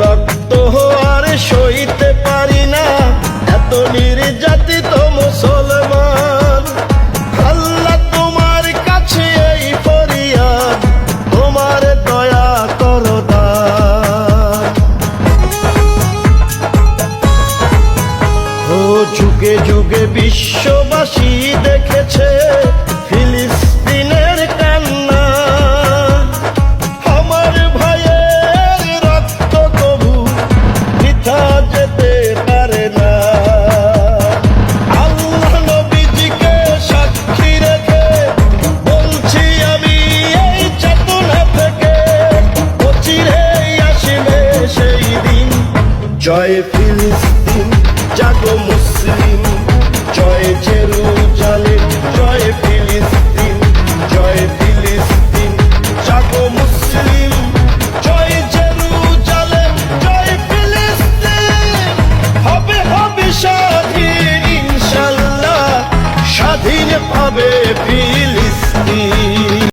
রক্ত আর সইতে পারি না, এত নির্যাতিত মুসলমান। আল্লাহ তোমার কাছে এই ফরিয়াদ, তোমার দয়া করো দান। ও যুগে যুগে বিশ্ববাসী দেখেছে ফিলিস্তিনের কান্না, আমার ভাইয়ের রক্ত তবু বৃথা যেতে পারে না। আল্লাহ নবীজিকে সাক্ষী রেখে বলছি আমি এই চেতনা থেকে, অচিরেই আসবে সেই দিন। জয় ফিলিস্তিন, জাগো মুসলিম, জয় জেরুজালেম, জয় ফিলিস্তিন, জয় ফিলিস্তিন, জাগো মুসলিম, জয় জেরুজালেম, জয় ফিলিস্তিন। হবে হবে স্বাধীন ইনশাল্লাহ, স্বাধীন পাবে ফিলিস্তিন।